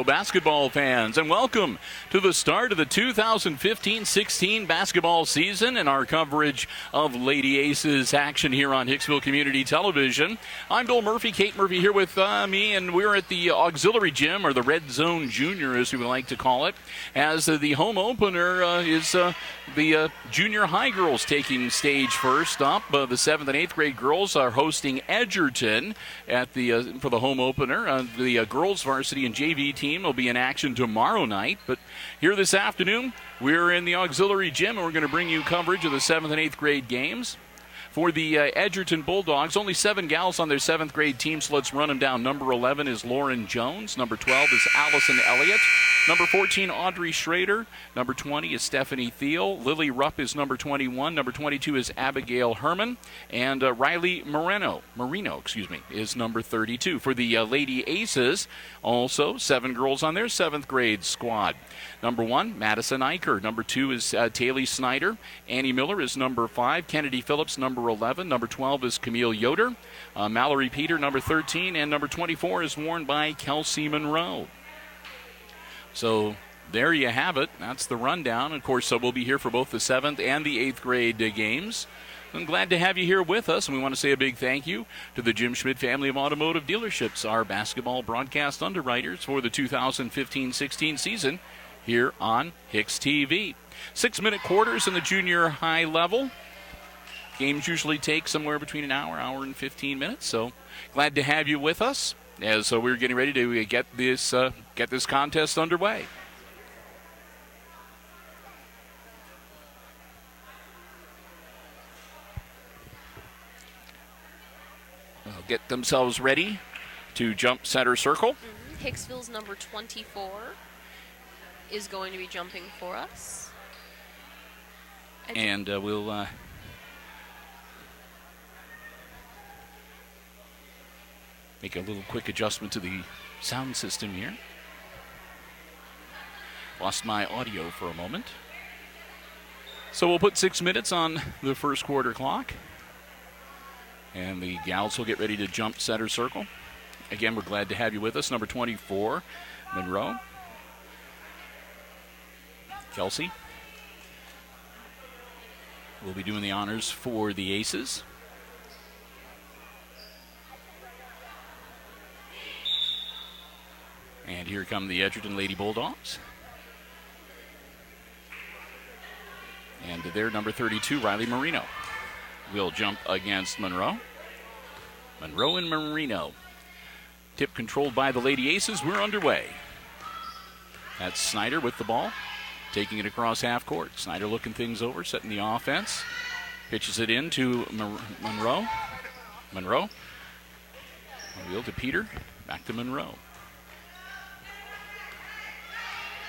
Hello, basketball fans, and welcome to the start of the 2015-16 basketball season and our coverage of Lady Aces action here on Hicksville Community Television. I'm Bill Murphy, Kate Murphy here with me, and we're at the auxiliary gym, or the Red Zone Junior, as we would like to call it, as the home opener is the junior high girls taking stage first up. The 7th and 8th grade girls are hosting Edgerton at for the home opener. The girls varsity and JV team will be in action tomorrow night, but here this afternoon we're in the auxiliary gym and we're going to bring you coverage of the 7th and 8th grade games. For the Edgerton Bulldogs, only 7 gals on their 7th grade team, so let's run them down. Number 11 is Lauren Jones. Number 12 is Allison Elliott. Number 14, Audrey Schrader. Number 20 is Stephanie Thiel. Lily Rupp is number 21. Number 22 is Abigail Herman. And Riley Marino is number 32. For the Lady Aces, also 7 girls on their 7th grade squad. Number 1, Madison Eicher. Number 2 is Taylor Snyder. Annie Miller is number 5. Kennedy Phillips, number 11. Number 12 is Camille Yoder. Mallory Peter, number 13. And number 24 is worn by Kelsey Monroe. So there you have it. That's the rundown. Of course, we'll be here for both the 7th and the 8th grade games. I'm glad to have you here with us, and we want to say a big thank you to the Jim Schmidt family of automotive dealerships, our basketball broadcast underwriters for the 2015-16 season here on HIX-TV. 6-minute quarters in the junior high level. Games usually take somewhere between an hour and 15 minutes, so glad to have you with us as we're getting ready to get this contest underway. They'll get themselves ready to jump center circle. Hicksville's number 24 is going to be jumping for us. And we'll make a little quick adjustment to the sound system here. Lost my audio for a moment. So we'll put 6 minutes on the first quarter clock. And the gals will get ready to jump center circle. Again, we're glad to have you with us. Number 24, Monroe. Kelsey will be doing the honors for the Aces. And here come the Edgerton Lady Bulldogs. And their number 32, Riley Marino, will jump against Monroe. Monroe and Marino. Tip controlled by the Lady Aces. We're underway. That's Snyder with the ball, taking it across half court. Snyder looking things over, setting the offense. Pitches it in to Monroe. Monroe. Wheel to Peter. Back to Monroe.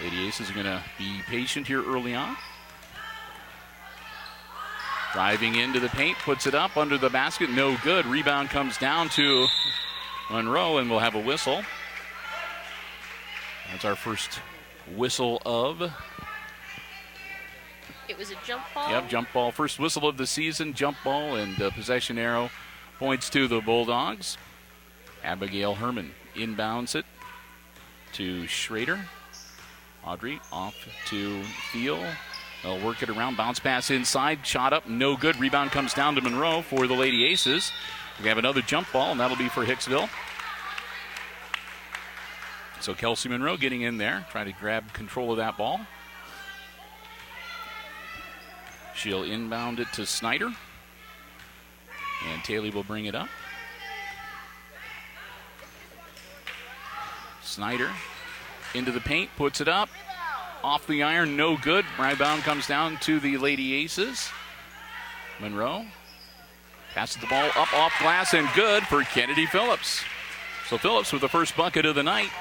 Lady Aces are going to be patient here early on. Driving into the paint, puts it up under the basket. No good. Rebound comes down to Monroe, and we'll have a whistle. That's our first whistle of. It was a jump ball? Yep, jump ball. First whistle of the season, jump ball, and possession arrow points to the Bulldogs. Abigail Herman inbounds it to Schrader. Audrey off to Thiel. They'll work it around. Bounce pass inside. Shot up. No good. Rebound comes down to Monroe for the Lady Aces. We have another jump ball, and that'll be for Hicksville. So Kelsey Monroe getting in there, trying to grab control of that ball. She'll inbound it to Snyder. And Taylor will bring it up. Snyder into the paint, puts it up. Off the iron, no good. Rebound comes down to the Lady Aces. Monroe passes the ball up off glass, and good for Kennedy Phillips. So Phillips with the first bucket of the night,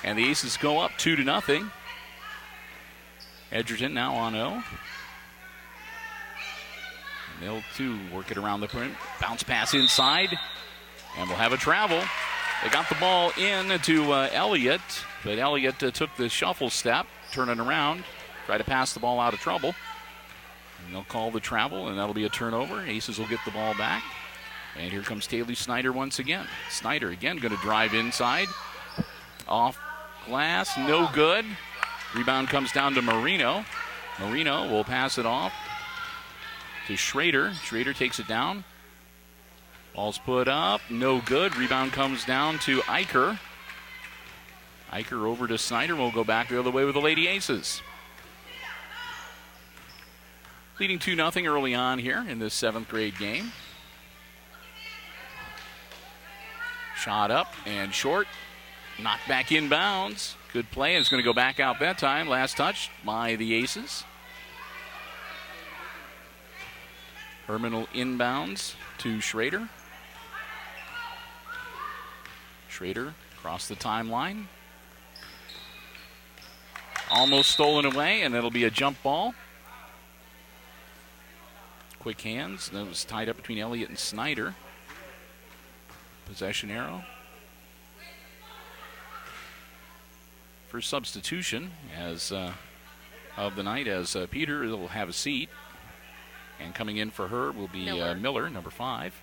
and the Aces go up 2-0. Edgerton now on 0. And they'll too work it around the print. Bounce pass inside, and we'll have a travel. They got the ball in to Elliott, but Elliott took the shuffle step, turning around, try to pass the ball out of trouble. And they'll call the travel, and that'll be a turnover. Aces will get the ball back. And here comes Taylor Snyder once again. Snyder again going to drive inside. Off glass, no good. Rebound comes down to Marino. Marino will pass it off to Schrader. Schrader takes it down. Ball's put up, no good. Rebound comes down to Eicher. Eicher over to Snyder. Will go back the other way with the Lady Aces. Leading 2-0 early on here in this 7th grade game. Shot up and short. Knocked back inbounds. Good play. It's going to go back out that time. Last touch by the Aces. Terminal inbounds to Schrader. Schrader across the timeline. Almost stolen away, and it'll be a jump ball. Quick hands. That was tied up between Elliott and Snyder. Possession arrow. First substitution as of the night as Peter will have a seat. And coming in for her will be Miller, number 5.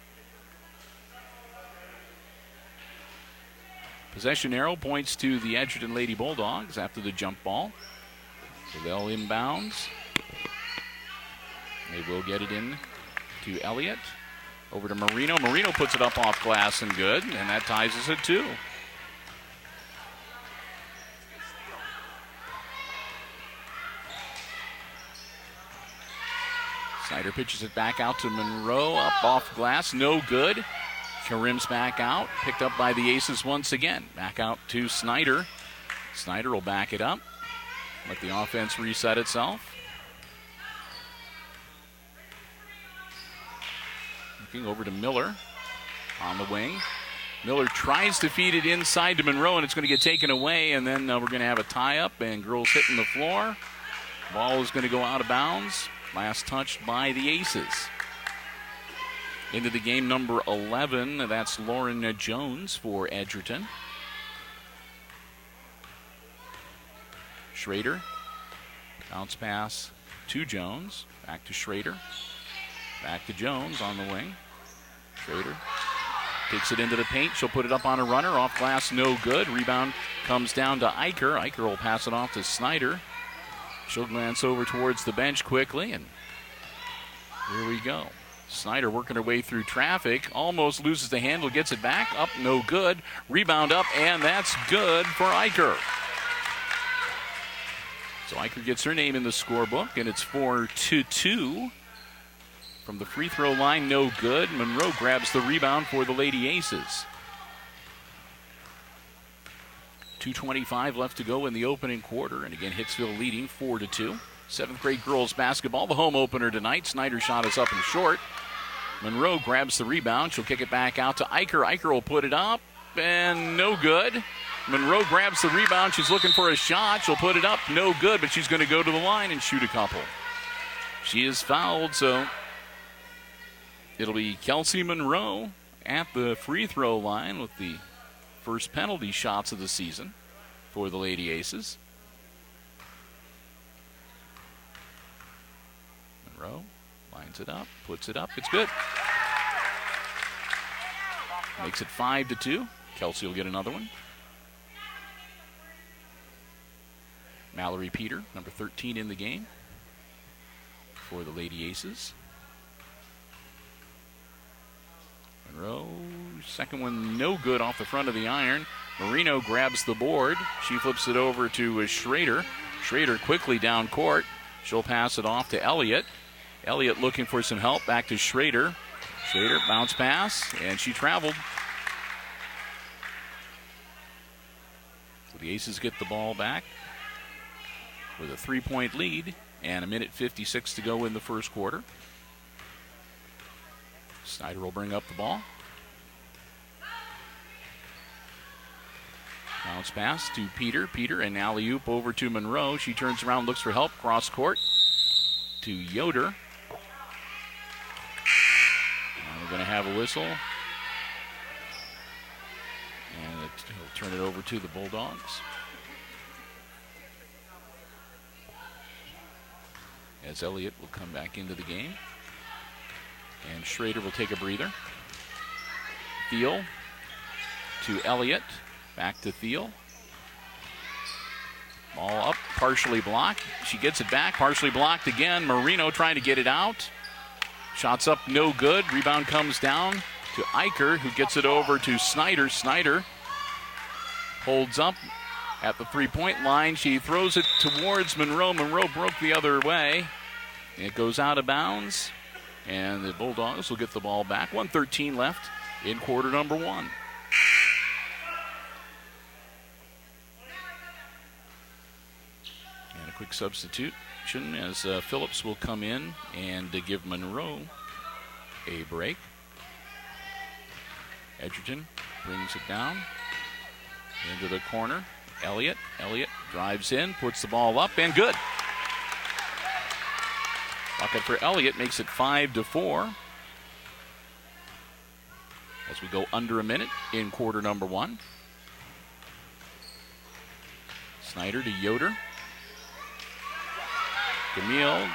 Possession arrow points to the Edgerton Lady Bulldogs after the jump ball. So they'll inbounds. They will get it in to Elliott. Over to Marino. Marino puts it up off glass and good, and that ties us at 2. Snyder pitches it back out to Monroe, up off glass, no good. Karim's back out, picked up by the Aces once again. Back out to Snyder. Snyder will back it up, let the offense reset itself. Looking over to Miller on the wing. Miller tries to feed it inside to Monroe, and it's going to get taken away, and then we're going to have a tie-up, and girls hitting the floor. Ball is going to go out of bounds. Last touch by the Aces. Into the game, number 11. That's Lauren Jones for Edgerton. Schrader. Bounce pass to Jones. Back to Schrader. Back to Jones on the wing. Schrader takes it into the paint. She'll put it up on a runner. Off glass, no good. Rebound comes down to Eicher. Eicher will pass it off to Snyder. She'll glance over towards the bench quickly, and here we go. Snyder working her way through traffic, almost loses the handle, gets it back, up, no good. Rebound up, and that's good for Eicher. So Eicher gets her name in the scorebook, and it's 4-2. From the free throw line, no good. Monroe grabs the rebound for the Lady Aces. 2:25 left to go in the opening quarter. And again, Hicksville leading 4-2. 7th grade girls basketball, the home opener tonight. Snyder's shot is up and short. Monroe grabs the rebound. She'll kick it back out to Eicher. Eicher will put it up, and no good. Monroe grabs the rebound. She's looking for a shot. She'll put it up, no good, but she's going to go to the line and shoot a couple. She is fouled, so it'll be Kelsey Monroe at the free throw line with the first penalty shots of the season for the Lady Aces. Monroe lines it up, puts it up, it's good. Makes it 5-2. Kelsey will get another one. Mallory Peter, number 13 in the game for the Lady Aces. Monroe, second one no good off the front of the iron. Marino grabs the board. She flips it over to Schrader. Schrader quickly down court. She'll pass it off to Elliott. Elliott looking for some help. Back to Schrader. Schrader, bounce pass, and she traveled. So the Aces get the ball back with a 3-point lead and a minute 56 to go in the first quarter. Snyder will bring up the ball. Bounce pass to Peter. Peter and alley-oop over to Monroe. She turns around, looks for help, cross court to Yoder. And we're going to have a whistle. And he'll turn it over to the Bulldogs. As Elliott will come back into the game. And Schrader will take a breather. Thiel to Elliott. Back to Thiel. Ball up, partially blocked. She gets it back, partially blocked again. Marino trying to get it out. Shots up, no good. Rebound comes down to Eicher, who gets it over to Snyder. Snyder holds up at the three-point line. She throws it towards Monroe. Monroe broke the other way. It goes out of bounds, and the Bulldogs will get the ball back. 1:13 left in quarter number one. And a quick substitution as Phillips will come in and give Monroe a break. Edgerton brings it down into the corner. Elliott drives in, puts the ball up, and good. Bucket for Elliott makes it 5-4. As we go under a minute in quarter number one. Snyder to Yoder. Camille.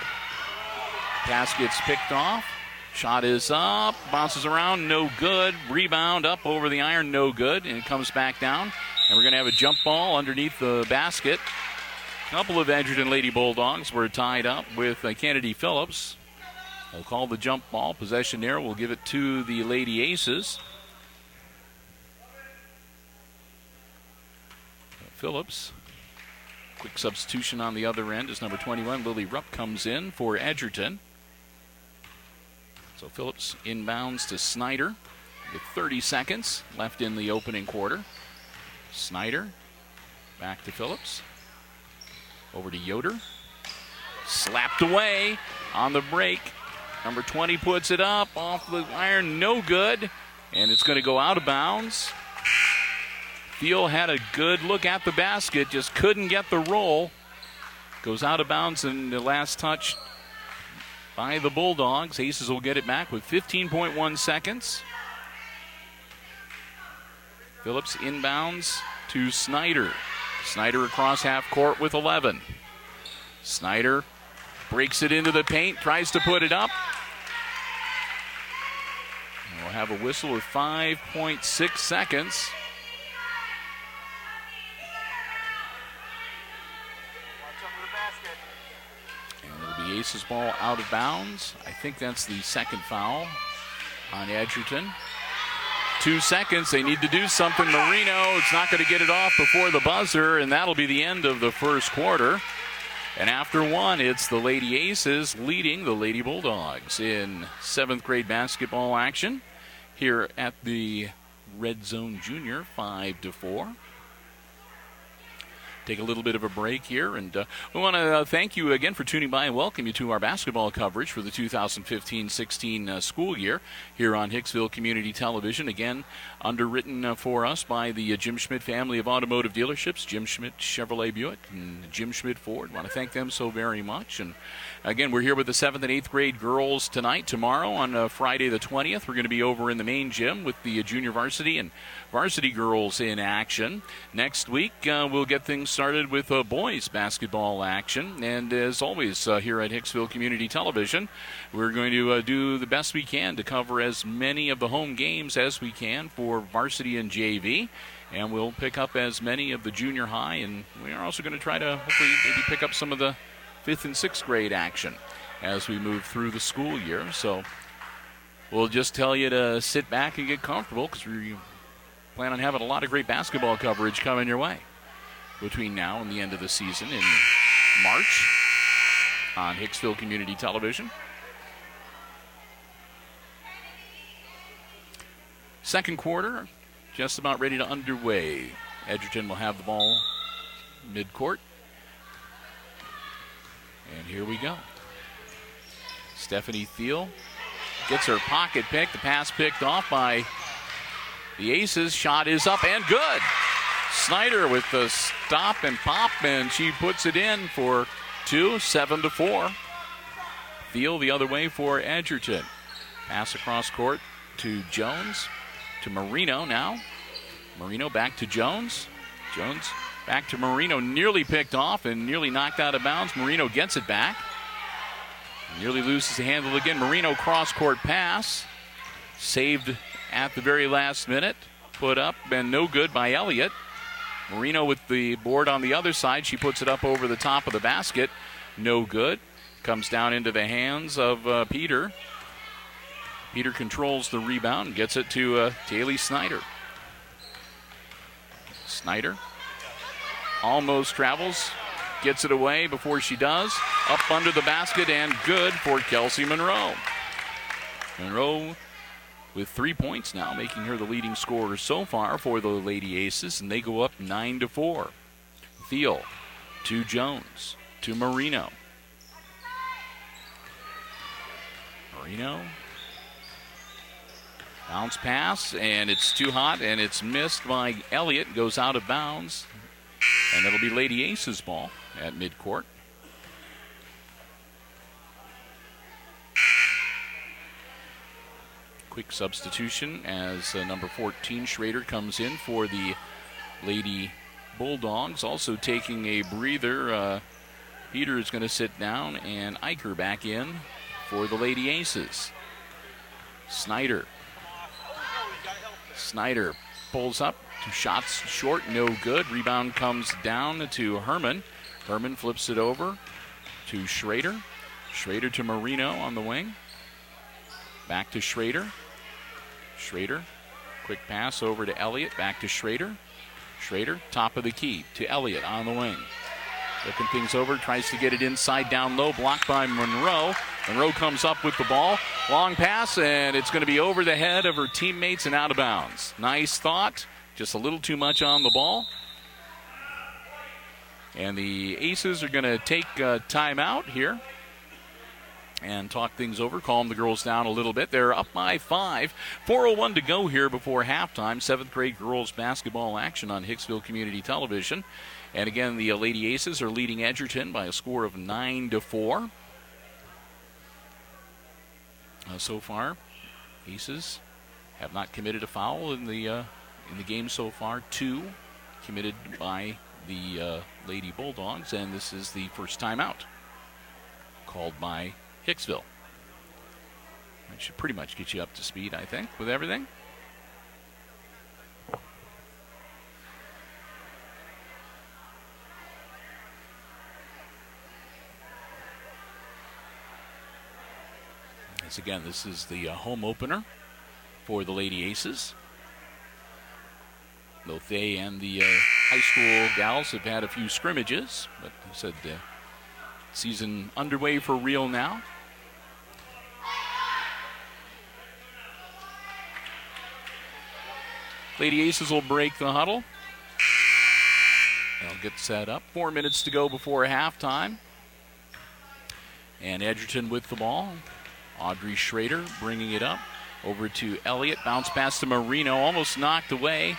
Pass gets picked off. Shot is up, bounces around, no good. Rebound up over the iron, no good. And it comes back down. And we're going to have a jump ball underneath the basket. A couple of Edgerton Lady Bulldogs were tied up with Kennedy Phillips. We'll call the jump ball. Possession there. We'll give it to the Lady Aces. Phillips. Quick substitution on the other end as number 21, Lily Rupp, comes in for Edgerton. So Phillips inbounds to Snyder with 30 seconds left in the opening quarter. Snyder back to Phillips. Over to Yoder. Slapped away on the break. Number 20 puts it up off the iron, no good. And it's going to go out of bounds. Thiel had a good look at the basket, just couldn't get the roll. Goes out of bounds in the last touch by the Bulldogs. Aces will get it back with 15.1 seconds. Phillips inbounds to Snyder. Snyder across half court with 11. Snyder breaks it into the paint, tries to put it up. And we'll have a whistle with 5.6 seconds. The Aces ball out of bounds. I think that's the second foul on Edgerton. 2 seconds. They need to do something. Marino is not going to get it off before the buzzer, and that'll be the end of the first quarter. And after one, it's the Lady Aces leading the Lady Bulldogs in 7th grade basketball action here at the Red Zone Junior, 5-4. Take a little bit of a break here, and we want to thank you again for tuning by and welcome you to our basketball coverage for the 2015-16 school year here on Hicksville Community Television. Again, underwritten for us by the Jim Schmidt family of automotive dealerships, Jim Schmidt Chevrolet Buick and Jim Schmidt Ford. Want to thank them so very much. And again, we're here with the 7th and 8th grade girls tonight. Tomorrow on Friday the 20th, we're going to be over in the main gym with the junior varsity and varsity girls in action. Next week, we'll get things started with boys basketball action. And as always, here at Hicksville Community Television, we're going to do the best we can to cover as many of the home games as we can for varsity and JV. And we'll pick up as many of the junior high. And we are also going to try to hopefully maybe pick up some of the 5th and 6th grade action as we move through the school year. So we'll just tell you to sit back and get comfortable because we plan on having a lot of great basketball coverage coming your way between now and the end of the season in March on Hicksville Community Television. Second quarter, just about ready to underway. Edgerton will have the ball midcourt. And here we go. Stephanie Thiel gets her pocket pick. The pass picked off by the Aces. Shot is up and good. Snyder with the stop and pop, and she puts it in for 2, 7-4. Thiel the other way for Edgerton. Pass across court to Jones, to Marino now. Marino back to Jones. Jones back to Marino, nearly picked off and nearly knocked out of bounds. Marino gets it back. Nearly loses the handle again. Marino cross-court pass. Saved at the very last minute. Put up and no good by Elliott. Marino with the board on the other side. She puts it up over the top of the basket. No good. Comes down into the hands of Peter. Peter controls the rebound and gets it to Taylor Snyder. Snyder almost travels. Gets it away before she does. Up under the basket and good for Kelsey Monroe. Monroe with 3 points now, making her the leading scorer so far for the Lady Aces, and they go up 9-4. Thiel to Jones to Marino. Marino. Bounce pass, and it's too hot, and it's missed by Elliott. Goes out of bounds, and it'll be Lady Aces ball at midcourt. Quick substitution as number 14, Schrader, comes in for the Lady Bulldogs. Also taking a breather, Peter is going to sit down, and Eicher back in for the Lady Aces. Snyder. Snyder pulls up, 2 shots short, no good. Rebound comes down to Herman. Herman flips it over to Schrader. Schrader to Marino on the wing. Back to Schrader. Schrader, quick pass over to Elliott. Back to Schrader. Schrader, top of the key to Elliott on the wing. Looking things over, tries to get it inside down low, blocked by Monroe. Monroe comes up with the ball. Long pass, and it's going to be over the head of her teammates and out of bounds. Nice thought, just a little too much on the ball. And the Aces are going to take a timeout here and talk things over, calm the girls down a little bit. They're up by 5. 4:01 to go here before halftime. 7th grade girls basketball action on Hicksville Community Television. And again, the Lady Aces are leading Edgerton by a score of 9-4. So far, Aces have not committed a foul in the game so far. 2 committed by the Lady Bulldogs, and this is the first timeout called by Hicksville. That should pretty much get you up to speed, I think, with everything. As again, this is the home opener for the Lady Aces. Both they and the high school gals have had a few scrimmages, but I said season underway for real now. Lady Aces will break the huddle. They'll get set up. 4 minutes to go before halftime. And Edgerton with the ball. Audrey Schrader bringing it up over to Elliott. Bounce pass to Marino, almost knocked away.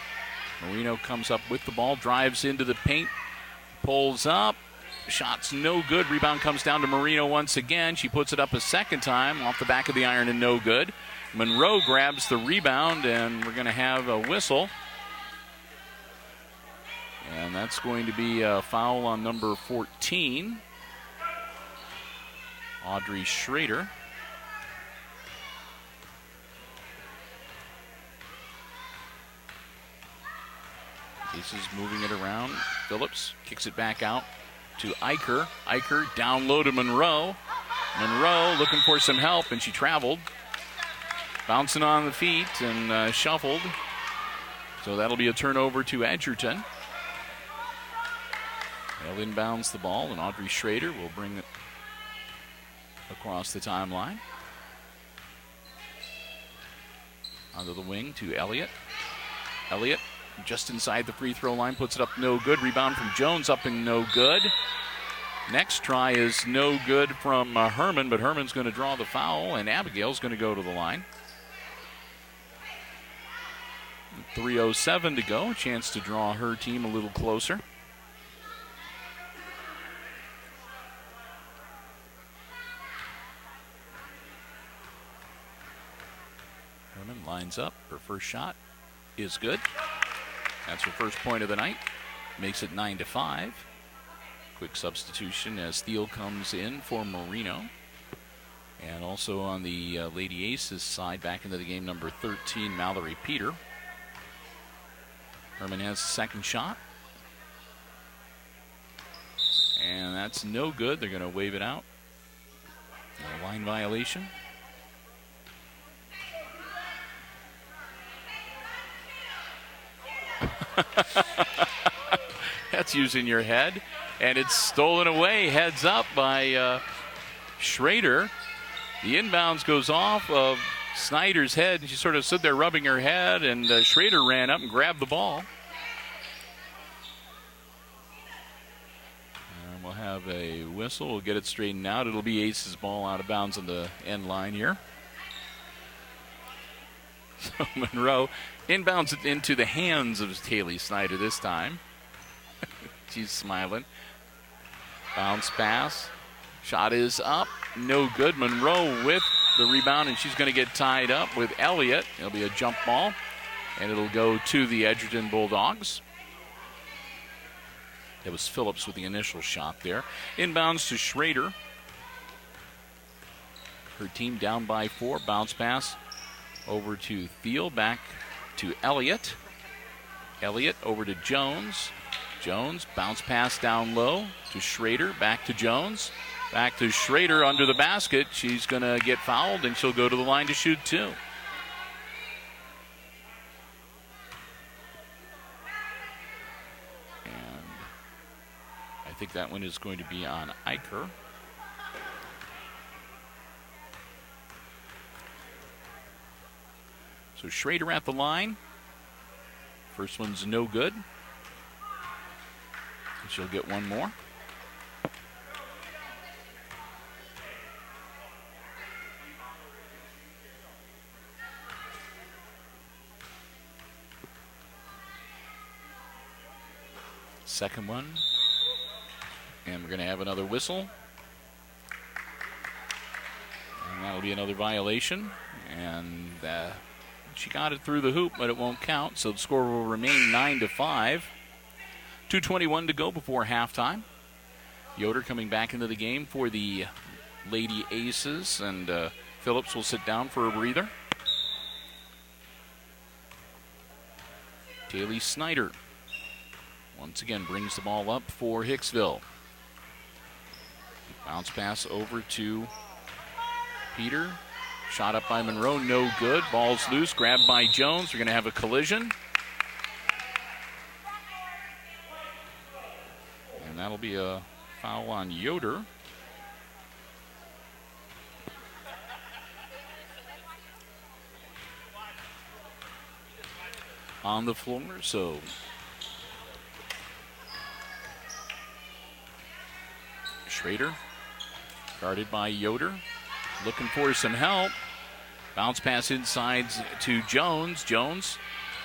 Marino comes up with the ball, drives into the paint, pulls up. Shot's no good. Rebound comes down to Marino once again. She puts it up a second time off the back of the iron and no good. Monroe grabs the rebound, and we're going to have a whistle. And that's going to be a foul on number 14, Audrey Schrader. This is moving it around. Phillips kicks it back out to Eicher. Eicher down low to Monroe. Monroe looking for some help, and she traveled. Bouncing on the feet and shuffled. So that'll be a turnover to Edgerton. They'll inbounds the ball, and Audrey Schrader will bring it across the timeline. Onto the wing to Elliott. Elliott just inside the free throw line, puts it up no good. Rebound from Jones up and no good. Next try is no good from Herman, but Herman's going to draw the foul, and Abigail's going to go to the line. 3:07 to go. Chance to draw her team a little closer. Herman lines up. Her first shot is good. That's her first point of the night. Makes it 9-5. Quick substitution as Thiel comes in for Marino. And also on the Lady Aces side, back into the game, number 13, Mallory Peter. Herman has the second shot. that's no good. They're going to wave it out. A line violation. That's using your head. And it's stolen away, heads up by Schrader. The inbounds goes off of Snyder's head. She sort of stood there rubbing her head, and Schrader ran up and grabbed the ball. And we'll have a whistle. We'll get it straightened out. It'll be Ace's ball out of bounds on the end line here. So Monroe inbounds it into the hands of Taylor Snyder this time. She's smiling. Bounce pass. Shot is up. No good. Monroe with the rebound, and she's going to get tied up with Elliott. It'll be a jump ball, and it'll go to the Edgerton Bulldogs. It was Phillips with the initial shot there. Inbounds to Schrader. Her team down by 4. Bounce pass over to Thiel. Back to Elliott. Elliott over to Jones. Jones, bounce pass down low to Schrader. Back to Jones. Back to Schrader under the basket. She's going to get fouled, and she'll go to the line to shoot 2. And I think that one is going to be on Eicher. So Schrader at the line. First one's no good. She'll get one more. Second one. And we're going to have another whistle. And that'll be another violation. And she got it through the hoop, but it won't count. So the score will remain 9-5. 2:21 to go before halftime. Yoder coming back into the game for the Lady Aces, and Phillips will sit down for a breather. Taylor Snyder once again brings the ball up for Hicksville. Bounce pass over to Peter. Shot up by Monroe, no good. Ball's loose, grabbed by Jones. We're going to have a collision. And that'll be a foul on Yoder. On the floor, so Schrader guarded by Yoder, looking for some help. Bounce pass inside to Jones. Jones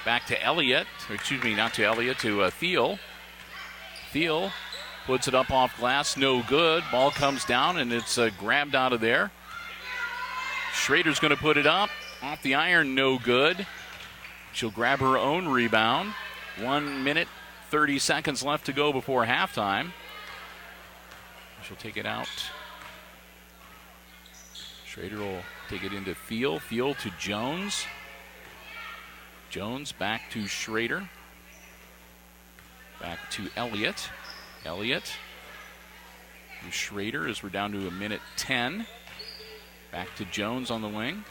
back to Elliott, excuse me, not to Elliott, to Thiel. Thiel puts it up off glass, no good. Ball comes down, and it's grabbed out of there. Schrader's going to put it up off the iron, no good. She'll grab her own rebound. 1 minute, 30 seconds left to go before halftime. She'll take it out. Schrader will take it into Thiel. Thiel to Jones. Jones back to Schrader. Back to Elliott. Elliott to Schrader as we're down to 1:10. Back to Jones on the wing.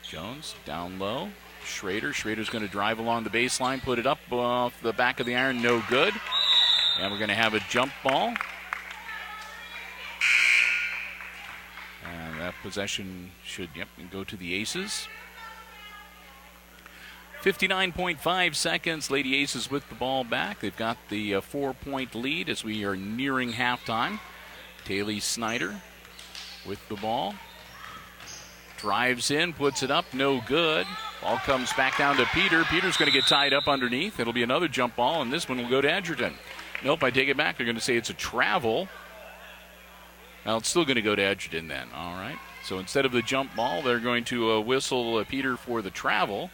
Jones down low. Schrader. Schrader's going to drive along the baseline, put it up off the back of the iron, no good. And we're going to have a jump ball. And that possession should go to the Aces. 59.5 seconds. Lady Aces with the ball back. They've got the 4-point lead as we are nearing halftime. Taylor Snyder with the ball. Drives in, puts it up, no good. Ball comes back down to Peter. Peter's going to get tied up underneath. It'll be another jump ball, and this one will go to Edgerton. Nope, I take it back. They're going to say it's a travel. Well, it's still going to go to Edgerton then. All right. So instead of the jump ball, they're going to whistle Peter for the travel.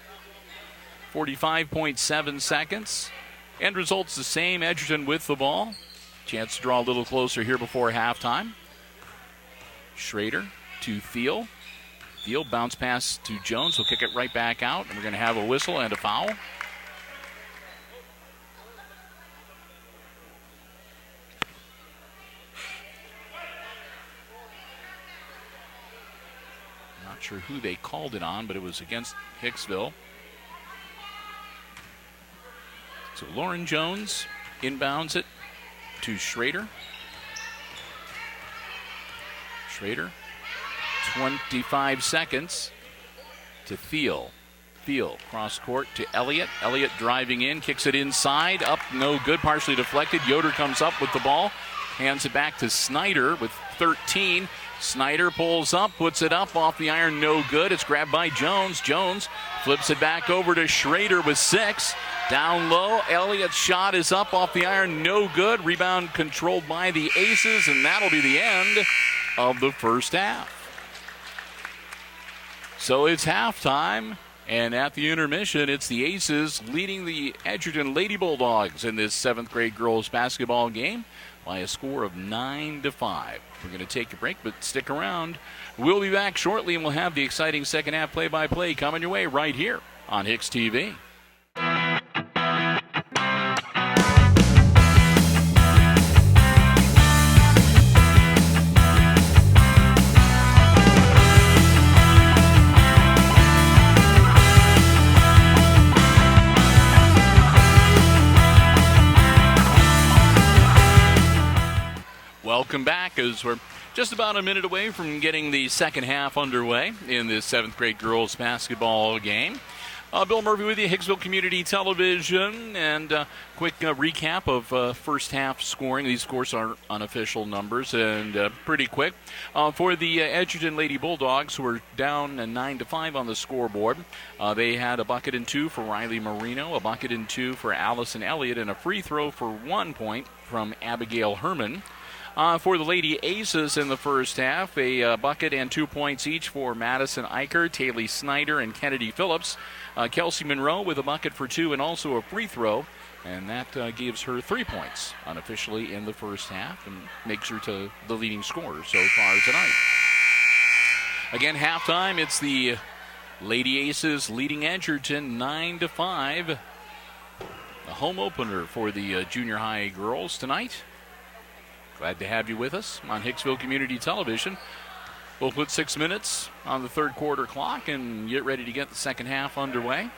45.7 seconds. End result's the same. Edgerton with the ball. Chance to draw a little closer here before halftime. Schrader to Thiel. Thiel bounce pass to Jones. He'll kick it right back out, and we're going to have a whistle and a foul. sure who they called it on, but it was against Hicksville. So Lauren Jones inbounds it to Schrader. Schrader, 25 seconds to Thiel. Thiel, cross court to Elliott. Elliott driving in, kicks it inside, up, no good, partially deflected. Yoder comes up with the ball, hands it back to Snyder with 13. Snyder pulls up, puts it up off the iron, no good. It's grabbed by Jones. Jones flips it back over to Schrader with 6. Down low, Elliott's shot is up off the iron, no good. Rebound controlled by the Aces, and that'll be the end of the first half. So it's halftime, and at the intermission, it's the Aces leading the Edgerton Lady Bulldogs in this 7th grade girls basketball game by a score of 9-5. We're going to take a break, but stick around. We'll be back shortly, and we'll have the exciting second half play-by-play coming your way right here on HIX-TV. Welcome back, as we're just about a minute away from getting the second half underway in this 7th grade girls basketball game. Bill Murphy with you, Hicksville Community Television, and quick recap of first half scoring. These scores are unofficial numbers and pretty quick. For the Edgerton Lady Bulldogs, who are down 9-5 on the scoreboard, they had a bucket and 2 for Riley Marino, a bucket and 2 for Allison Elliott, and a free throw for 1 point from Abigail Herman. For the Lady Aces in the first half, a bucket and 2 points each for Madison Eicher, Taylor Snyder, and Kennedy Phillips. Kelsey Monroe with a bucket for 2 and also a free throw, and that gives her 3 points unofficially in the first half and makes her to the leading scorer so far tonight. Again, halftime, it's the Lady Aces leading Edgerton 9-5. The home opener for the junior high girls tonight. Glad to have you with us on Hicksville Community Television. We'll put 6 minutes on the third quarter clock and get ready to get the second half underway.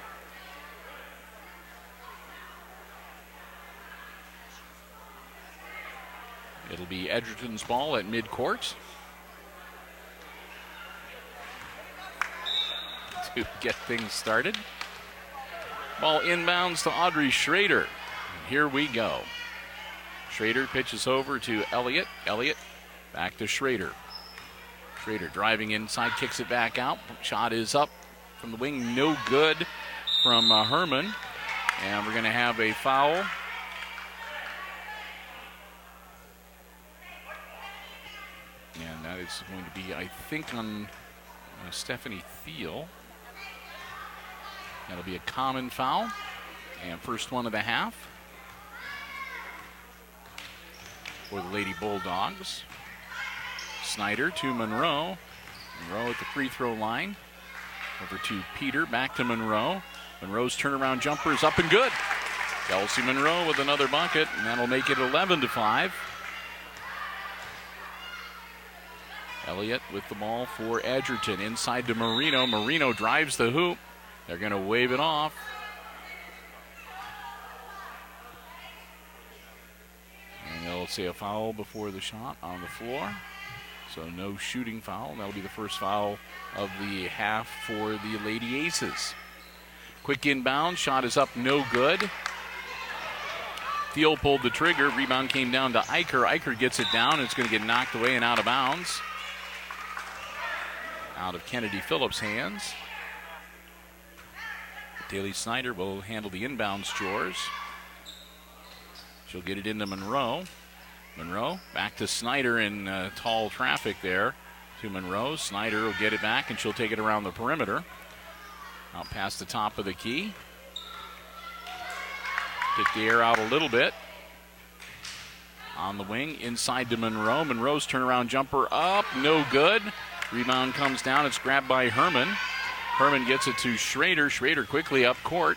It'll be Edgerton's ball at midcourt to get things started. Ball inbounds to Audrey Schrader. And here we go. Schrader pitches over to Elliott. Elliott back to Schrader. Schrader driving inside, kicks it back out. Shot is up from the wing, no good from Herman. And we're going to have a foul. And that is going to be, I think, on Stephanie Thiel. That'll be a common foul. And first one of the half for the Lady Bulldogs. Snyder to Monroe. Monroe at the free throw line. Over to Peter, back to Monroe. Monroe's turnaround jumper is up and good. Kelsey Monroe with another bucket, and that'll make it 11-5. Elliott with the ball for Edgerton. Inside to Marino. Marino drives the hoop. They're going to wave it off. And they'll say a foul before the shot on the floor. So no shooting foul. That'll be the first foul of the half for the Lady Aces. Quick inbound. Shot is up, no good. Thiel pulled the trigger. Rebound came down to Eicher. Eicher gets it down. It's going to get knocked away and out of bounds. Out of Kennedy Phillips' hands. Taylor Snyder will handle the inbounds chores. She'll get it into Monroe. Monroe back to Snyder in tall traffic there to Monroe. Snyder will get it back and she'll take it around the perimeter. Out past the top of the key. Kick the air out a little bit. On the wing, inside to Monroe. Monroe's turnaround jumper up, no good. Rebound comes down, it's grabbed by Herman. Herman gets it to Schrader. Schrader quickly up court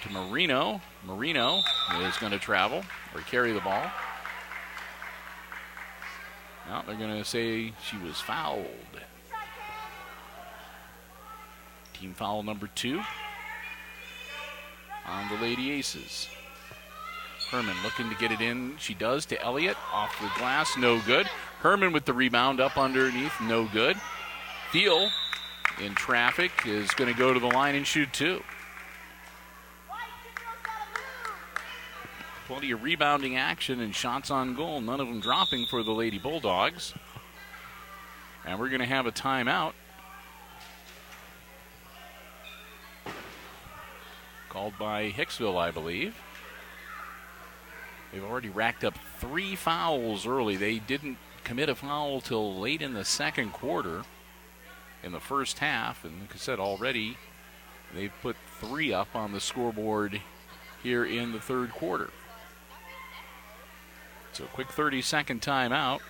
to Marino. Marino is going to travel or carry the ball. Now they're going to say she was fouled. Team foul number 2 on the Lady Aces. Herman looking to get it in. She does to Elliott. Off the glass, no good. Herman with the rebound up underneath, no good. Thiel in traffic is going to go to the line and shoot 2. Plenty of rebounding action and shots on goal, none of them dropping for the Lady Bulldogs. And we're going to have a timeout. Called by Hicksville, I believe. They've already racked up 3 fouls early. They didn't commit a foul till late in the second quarter in the first half. And like I said, already they've put 3 up on the scoreboard here in the third quarter. So a quick 30-second timeout.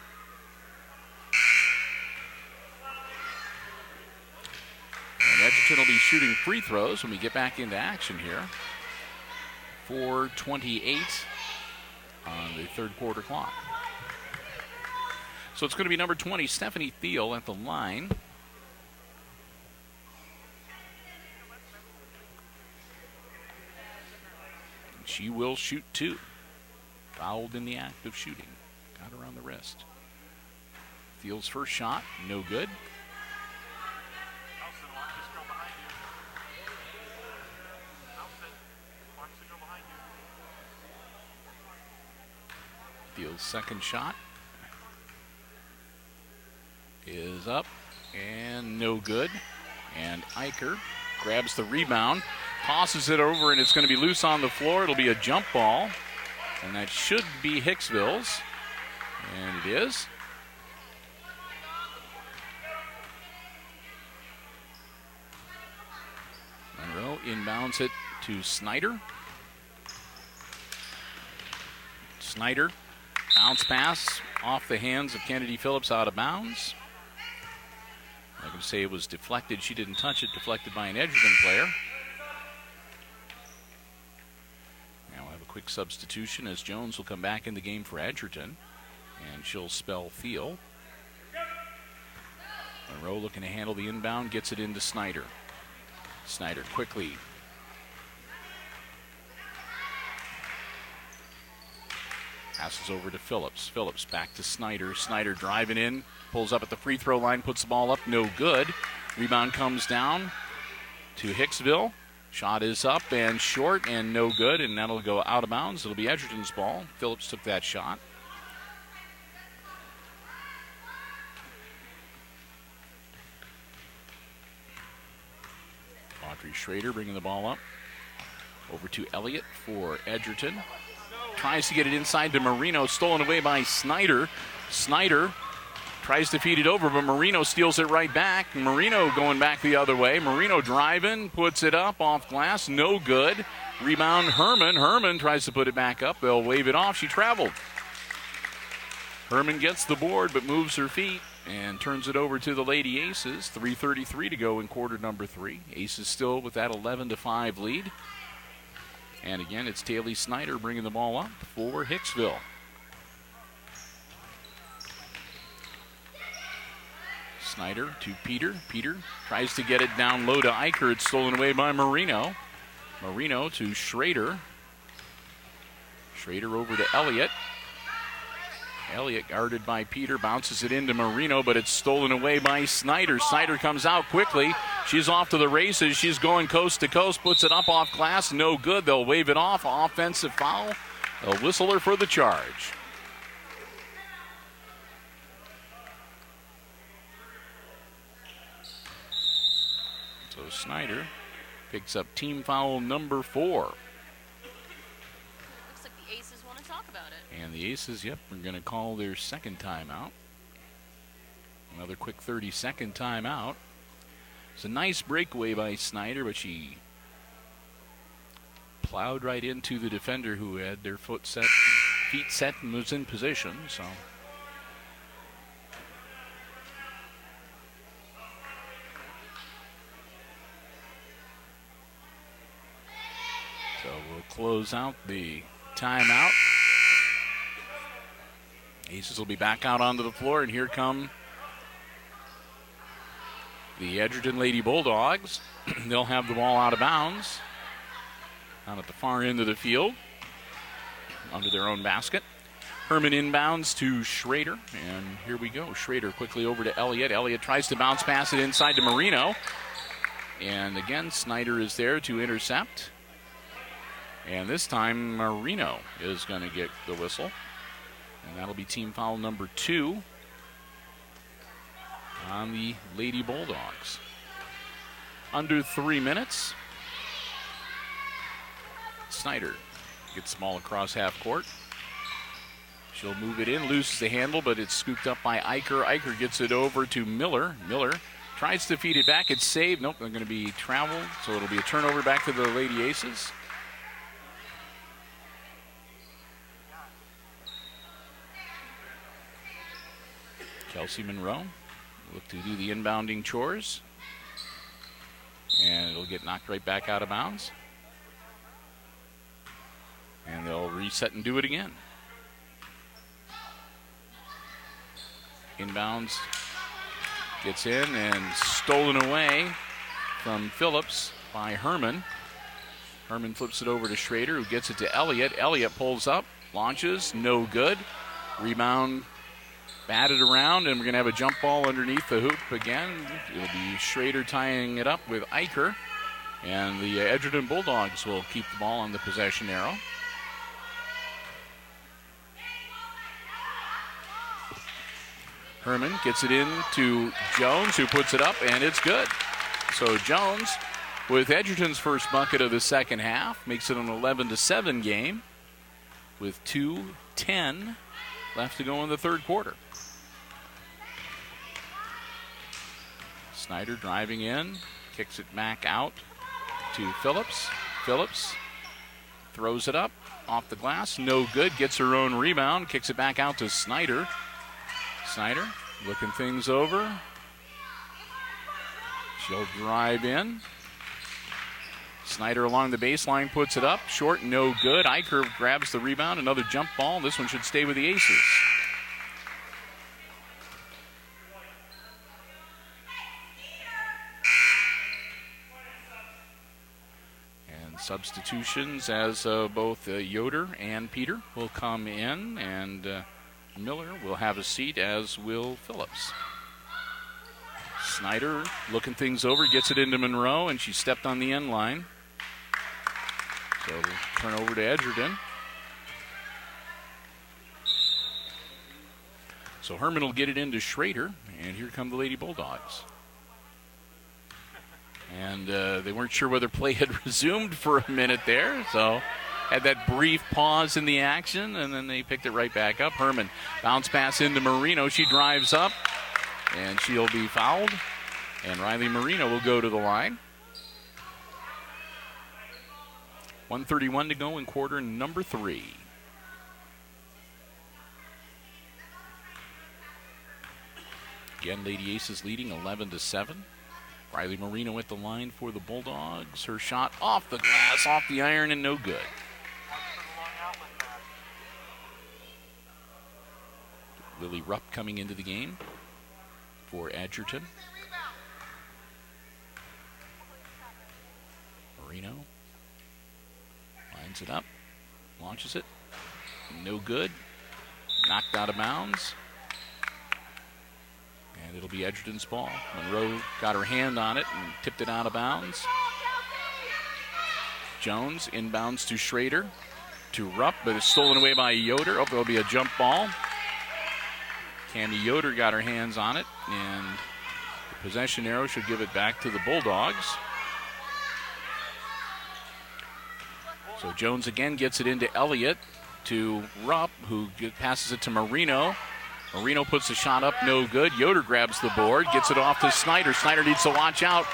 And Edgerton will be shooting free throws when we get back into action here. 4:28 on the third quarter clock. So it's going to be number 20, Stephanie Thiel, at the line. She will shoot 2. Fouled in the act of shooting. Got her on the wrist. Thiel's first shot, no good. Thiel's second shot is up and no good. And Eicher grabs the rebound, tosses it over, and it's going to be loose on the floor. It'll be a jump ball. And that should be Hicksville's. And it is. Monroe inbounds it to Snyder. Snyder, bounce pass off the hands of Kennedy Phillips, out of bounds. I'm going to say it was deflected. She didn't touch it. Deflected by an Edgerton player. Quick substitution as Jones will come back in the game for Edgerton, and she'll spell Thiel. Monroe looking to handle the inbound, gets it into Snyder. Snyder quickly. Passes over to Phillips. Phillips back to Snyder. Snyder driving in, pulls up at the free throw line, puts the ball up, no good. Rebound comes down to Hicksville. Shot is up and short and no good, and that'll go out of bounds. It'll be Edgerton's ball. Phillips took that shot. Audrey Schrader bringing the ball up. Over to Elliott for Edgerton. Tries to get it inside to Marino. Stolen away by Snyder. Snyder tries to feed it over, but Marino steals it right back. Marino going back the other way. Marino driving, puts it up off glass, no good. Rebound Herman. Herman tries to put it back up. They'll wave it off. She traveled. Herman gets the board, but moves her feet and turns it over to the Lady Aces. 3:33 to go in quarter number 3. Aces still with that 11-5 lead. And again, it's Taylor Snyder bringing the ball up for Hicksville. Snyder to Peter. Peter tries to get it down low to Eicher. It's stolen away by Marino. Marino to Schrader. Schrader over to Elliott. Elliott guarded by Peter, bounces it into Marino, but it's stolen away by Snyder. Snyder comes out quickly. She's off to the races. She's going coast to coast, puts it up off glass. No good. They'll wave it off. Offensive foul. They'll whistle her for the charge. So Snyder picks up team foul number 4. Looks like the Aces want to talk about it. And the Aces, yep, are going to call their second timeout. Another quick 30-second timeout. It's a nice breakaway by Snyder, but she plowed right into the defender who had their feet set and was in position. So we'll close out the timeout. Aces will be back out onto the floor, and here come the Edgerton Lady Bulldogs. They'll have the ball out of bounds down at the far end of the field under their own basket. Herman inbounds to Schrader, and here we go. Schrader quickly over to Elliott. Elliott tries to bounce pass it inside to Marino. And again, Snyder is there to intercept. And this time, Marino is going to get the whistle. And that'll be team foul number 2 on the Lady Bulldogs. Under 3 minutes. Snyder gets the ball across half court. She'll move it in, loses the handle, but it's scooped up by Eicher. Eicher gets it over to Miller. Miller tries to feed it back. It's saved. Nope, they're going to be traveled, so it'll be a turnover back to the Lady Aces. Kelsey Monroe look to do the inbounding chores. And it'll get knocked right back out of bounds. And they'll reset and do it again. Inbounds gets in and stolen away from Phillips by Herman. Herman flips it over to Schrader, who gets it to Elliott. Elliott pulls up, launches, no good. Rebound batted around, and we're going to have a jump ball underneath the hoop again. It'll be Schrader tying it up with Eicher, and the Edgerton Bulldogs will keep the ball on the possession arrow. Herman gets it in to Jones, who puts it up, and it's good. So Jones, with Edgerton's first bucket of the second half, makes it an 11-7 game with 2:10 left to go in the third quarter. Snyder driving in, kicks it back out to Phillips. Phillips throws it up off the glass, no good, gets her own rebound, kicks it back out to Snyder. Snyder looking things over. She'll drive in. Snyder along the baseline puts it up. Short, no good. Eicher grabs the rebound. Another jump ball. This one should stay with the Aces. And substitutions as both Yoder and Peter will come in, and Miller will have a seat, as will Phillips. Snyder looking things over, gets it into Monroe, and she stepped on the end line. So we'll turn over to Edgerton. So Herman will get it into Schrader, and here come the Lady Bulldogs. And they weren't sure whether play had resumed for a minute there, so had that brief pause in the action, and then they picked it right back up. Herman bounce pass into Marino. She drives up, and she'll be fouled, and Riley Marino will go to the line. 1:31 to go in quarter number 3. Again, Lady Aces leading 11-7. Riley Marino at the line for the Bulldogs. Her shot off the glass, off the iron, and no good. Lily Rupp coming into the game for Edgerton. Marino lines it up, launches it, no good, knocked out of bounds, and it'll be Edgerton's ball. Monroe got her hand on it and tipped it out of bounds. Jones inbounds to Schrader, to Rupp, but it's stolen away by Yoder. Oh, there'll be a jump ball. Candy Yoder got her hands on it, and the possession arrow should give it back to the Bulldogs. So Jones again gets it into Elliott, to Rupp, who passes it to Marino. Marino puts the shot up, no good. Yoder grabs the board, gets it off to Snyder. Snyder needs to watch out.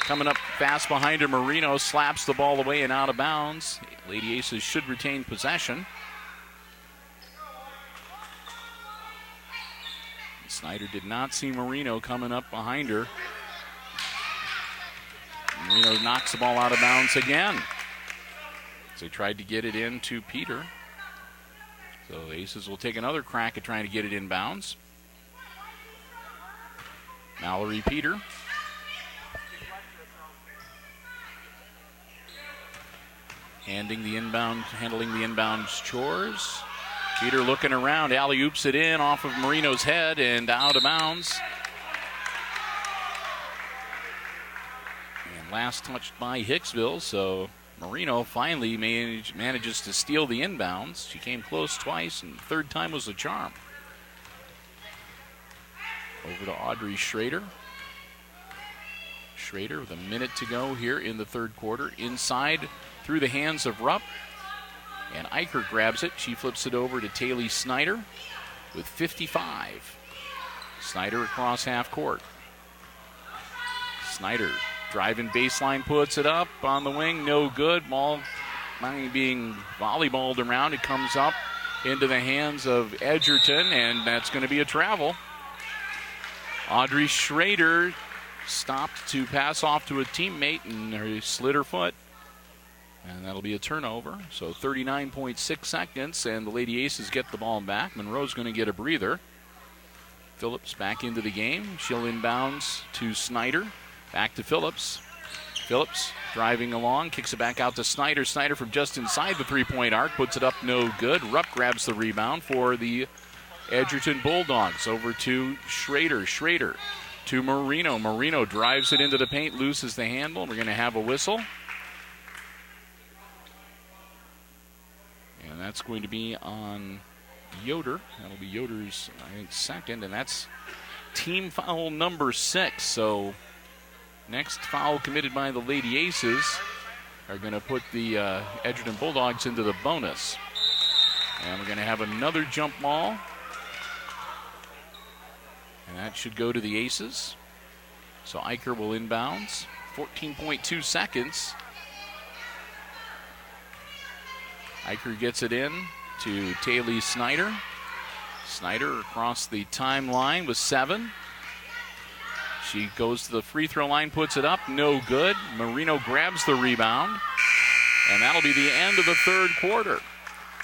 Coming up fast behind her, Marino slaps the ball away and out of bounds. Lady Aces should retain possession. Snyder did not see Marino coming up behind her. Marino knocks the ball out of bounds again. So they tried to get it into Peter. So the Aces will take another crack at trying to get it in bounds. Mallory Peter handling the inbounds chores. Peter looking around, alley-oops it in off of Marino's head and out of bounds. And last touched by Hicksville, so Marino finally manages to steal the inbounds. She came close twice, and the third time was the charm. Over to Audrey Schrader. Schrader with a minute to go here in the third quarter. Inside through the hands of Rupp. And Eicher grabs it. She flips it over to Taylor Snyder with 55. Snyder across half court. Snyder driving baseline, puts it up on the wing. No good. Ball being volleyballed around. It comes up into the hands of Edgerton, and that's going to be a travel. Audrey Schrader stopped to pass off to a teammate and slid her foot. And that'll be a turnover. So 39.6 seconds, and the Lady Aces get the ball back. Monroe's going to get a breather. Phillips back into the game. She'll inbounds to Snyder. Back to Phillips. Phillips driving along, kicks it back out to Snyder. Snyder from just inside the three-point arc, puts it up, no good. Rupp grabs the rebound for the Edgerton Bulldogs. Over to Schrader. Schrader to Marino. Marino drives it into the paint, loses the handle. We're going to have a whistle. And that's going to be on Yoder. That'll be Yoder's, I think, second. And that's team foul number 6. So next foul committed by the Lady Aces are going to put the Edgerton Bulldogs into the bonus. And we're going to have another jump ball. And that should go to the Aces. So Eicher will inbounds. 14.2 seconds. Eicher gets it in to Taylor Snyder. Snyder across the timeline with 7. She goes to the free throw line, puts it up, no good. Marino grabs the rebound, and that'll be the end of the third quarter.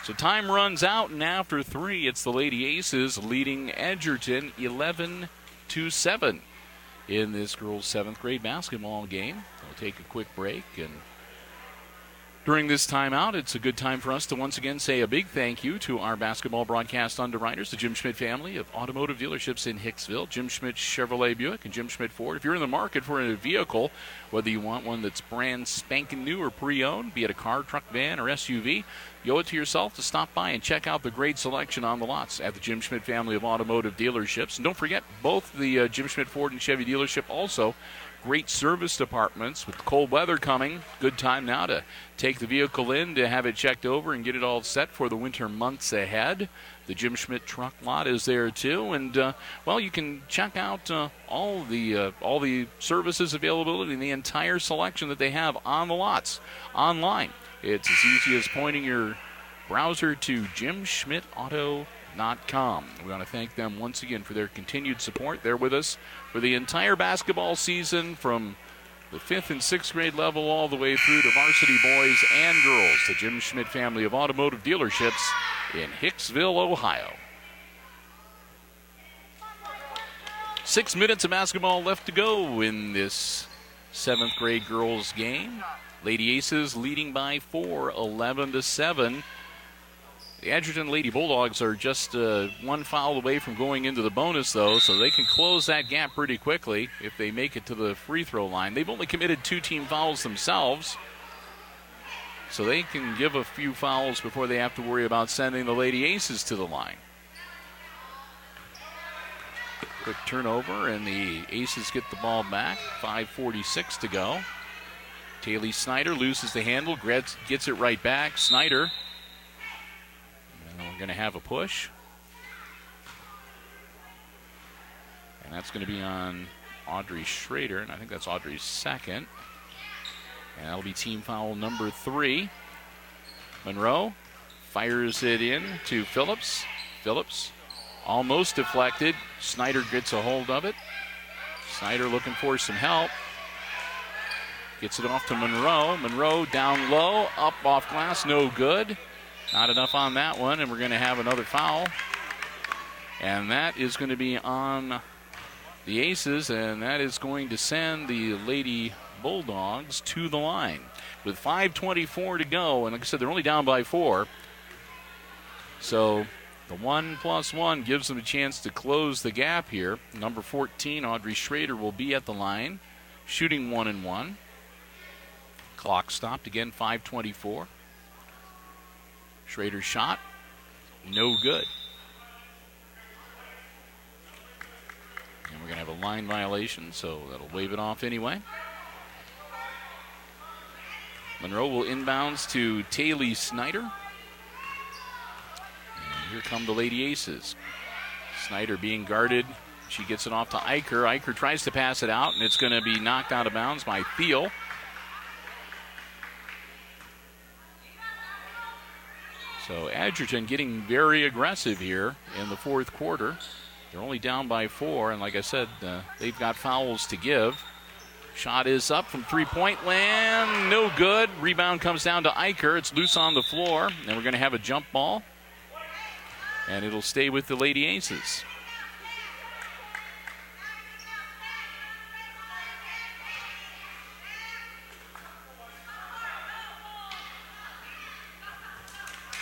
So time runs out, and after 3, it's the Lady Aces leading Edgerton 11-7 in this girls' 7th grade basketball game. We'll take a quick break, and during this timeout, it's a good time for us to once again say a big thank you to our basketball broadcast underwriters, the Jim Schmidt family of automotive dealerships in Hicksville, Jim Schmidt Chevrolet Buick and Jim Schmidt Ford. If you're in the market for a vehicle, whether you want one that's brand spanking new or pre-owned, be it a car, truck, van, or SUV, you owe it to yourself to stop by and check out the great selection on the lots at the Jim Schmidt family of automotive dealerships. And don't forget, both the Jim Schmidt Ford and Chevy dealership also great service departments. With cold weather coming, good time now to take the vehicle in to have it checked over and get it all set for the winter months ahead. The Jim Schmidt truck lot is there too, and well, you can check out all the services availability and the entire selection that they have on the lots online. It's as easy as pointing your browser to jimschmidtauto.com. We want to thank them once again for their continued support. They're with us for the entire basketball season, from the 5th and 6th grade level all the way through to varsity boys and girls. The Jim Schmidt family of automotive dealerships in Hicksville, Ohio. 6 minutes of basketball left to go in this 7th grade girls game. Lady Aces leading by 4, 11-7. The Edgerton Lady Bulldogs are just one foul away from going into the bonus, though, so they can close that gap pretty quickly if they make it to the free throw line. They've only committed 2 team fouls themselves, so they can give a few fouls before they have to worry about sending the Lady Aces to the line. Quick turnover, and the Aces get the ball back. 5:46 to go. Taylor Snyder loses the handle, gets it right back. Snyder. We're going to have a push. And that's going to be on Audrey Schrader, and I think that's Audrey's second. And that'll be team foul number 3. Monroe fires it in to Phillips. Phillips almost deflected. Snyder gets a hold of it. Snyder looking for some help. Gets it off to Monroe. Monroe down low, up off glass, no good. Not enough on that one, and we're going to have another foul. And that is going to be on the Aces, and that is going to send the Lady Bulldogs to the line with 5:24 to go. And like I said, they're only down by 4. So the 1+1 gives them a chance to close the gap here. Number 14, Audrey Schrader, will be at the line, shooting 1-1. Clock stopped again, 5:24. Schrader's shot, no good. And we're going to have a line violation, so that'll wave it off anyway. Monroe will inbounds to Taylor Snyder. And here come the Lady Aces. Snyder being guarded. She gets it off to Eicher. Eicher tries to pass it out, and it's going to be knocked out of bounds by Thiel. So Edgerton getting very aggressive here in the fourth quarter. They're only down by 4, and like I said, they've got fouls to give. Shot is up from three-point land. No good. Rebound comes down to Eicher. It's loose on the floor, and we're going to have a jump ball. And it'll stay with the Lady Aces.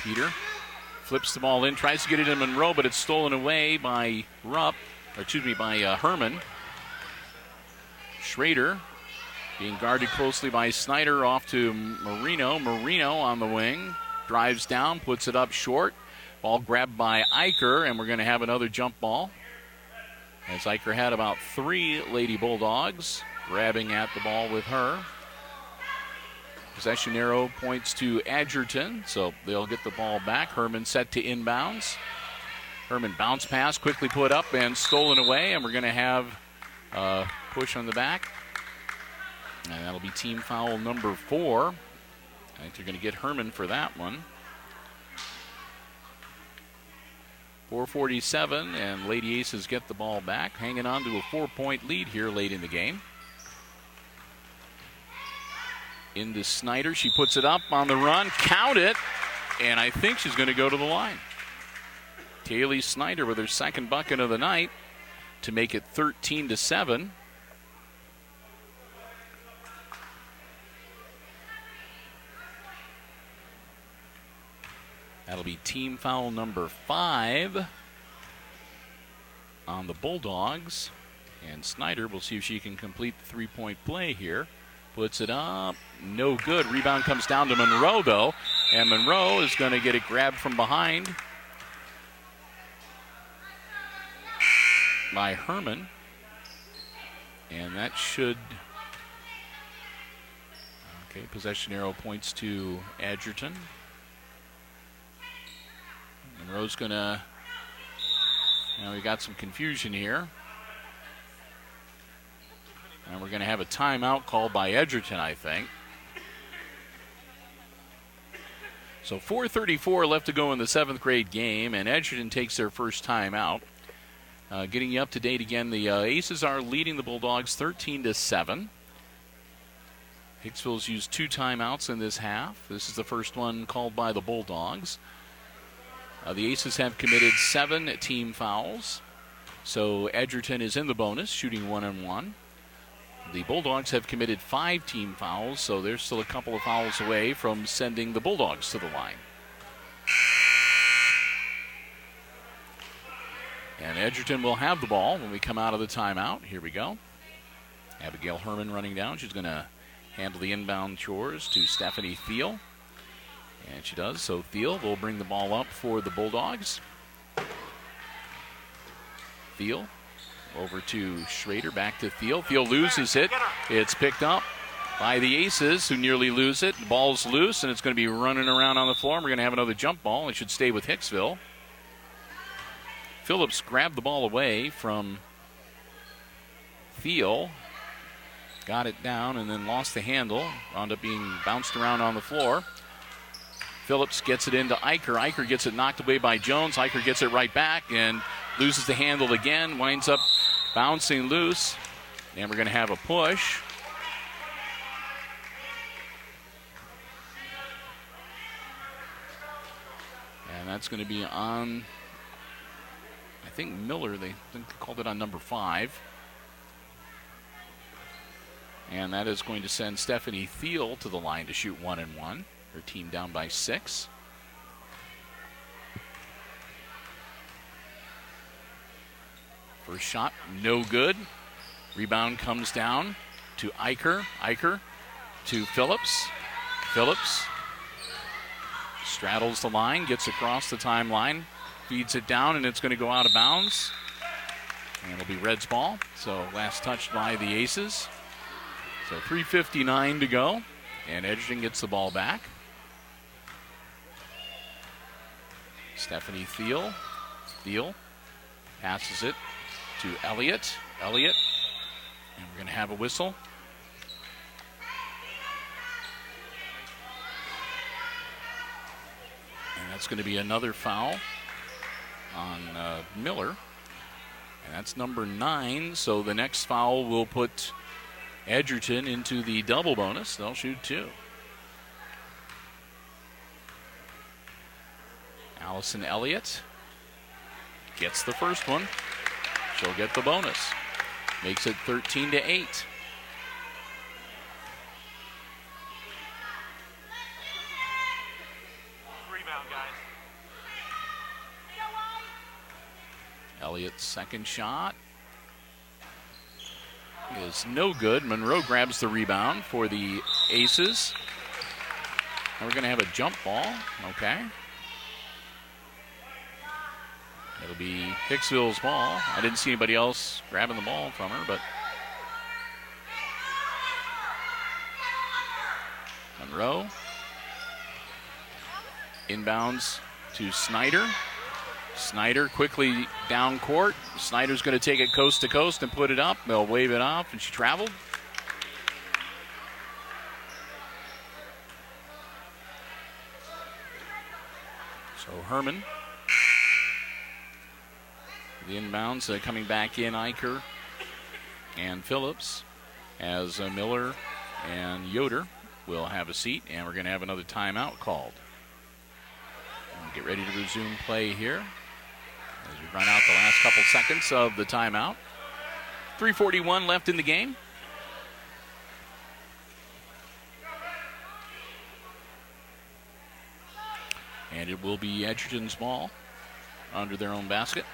Peter flips the ball in, tries to get it in Monroe, but it's stolen away by Herman. Schrader being guarded closely by Snyder, off to Marino. Marino on the wing, drives down, puts it up short. Ball grabbed by Eicher, and we're going to have another jump ball. As Eicher had about 3 Lady Bulldogs grabbing at the ball with her. Possession arrow points to Edgerton, so they'll get the ball back. Herman set to inbounds. Herman bounce pass, quickly put up and stolen away, and we're going to have a push on the back. And that'll be team foul number 4. I think they're going to get Herman for that one. 4:47, and Lady Aces get the ball back, hanging on to a 4-point lead here late in the game. Into Snyder. She puts it up on the run. Count it. And I think she's going to go to the line. Taylor Snyder with her second bucket of the night to make it 13-7. That'll be team foul number 5 on the Bulldogs. And Snyder, we'll see if she can complete the three-point play here. Puts it up, no good. Rebound comes down to Monroe, though. And Monroe is going to get it grabbed from behind by Herman. And that should... Okay, possession arrow points to Edgerton. Monroe's going to... Now we got some confusion here. And we're going to have a timeout called by Edgerton, I think. So 4:34 left to go in the 7th grade game, and Edgerton takes their first timeout. Getting you up to date again, the Aces are leading the Bulldogs 13-7. Hicksville's used 2 timeouts in this half. This is the first one called by the Bulldogs. The Aces have committed 7 team fouls. So Edgerton is in the bonus, shooting 1-1. The Bulldogs have committed 5 team fouls, so they're still a couple of fouls away from sending the Bulldogs to the line. And Edgerton will have the ball when we come out of the timeout. Here we go. Abigail Herman running down. She's going to handle the inbound chores to Stephanie Thiel. And she does, so Thiel will bring the ball up for the Bulldogs. Thiel over to Schrader, back to Thiel. Thiel loses it. It's picked up by the Aces, who nearly lose it. The ball's loose, and it's going to be running around on the floor. We're going to have another jump ball. It should stay with Hicksville. Phillips grabbed the ball away from Thiel. Got it down and then lost the handle. Wound up being bounced around on the floor. Phillips gets it into Eicher. Eicher gets it knocked away by Jones. Eicher gets it right back and loses the handle again. Winds up bouncing loose. And we're going to have a push. And that's going to be on, I think, Miller. They called it on number 5. And that is going to send Stephanie Thiel to the line to shoot 1-1. Her team down by 6. First shot, no good. Rebound comes down to Eicher. Eicher to Phillips. Phillips straddles the line, gets across the timeline, feeds it down, and it's going to go out of bounds. And it'll be Reds ball. So last touched by the Aces. So 3:59 to go, and Edgerton gets the ball back. Stephanie Thiel. Thiel passes it to Elliott. Elliott, and we're going to have a whistle. And that's going to be another foul on Miller. And that's number 9, so the next foul will put Edgerton into the double bonus. They'll shoot 2. Allison Elliott gets the first one. She'll get the bonus. Makes it 13-8. Rebound, guys. Elliott's second shot is no good. Monroe grabs the rebound for the Aces. And we're going to have a jump ball. Okay. It'll be Hicksville's ball. I didn't see anybody else grabbing the ball from her, but Monroe inbounds to Snyder. Snyder quickly down court. Snyder's going to take it coast to coast and put it up. They'll wave it off, and she traveled. So Herman. The inbounds coming back in, Eicher and Phillips, as Miller and Yoder will have a seat, and we're going to have another timeout called. We'll get ready to resume play here as we run out the last couple seconds of the timeout. 3:41 left in the game. And it will be Edgerton's ball under their own basket.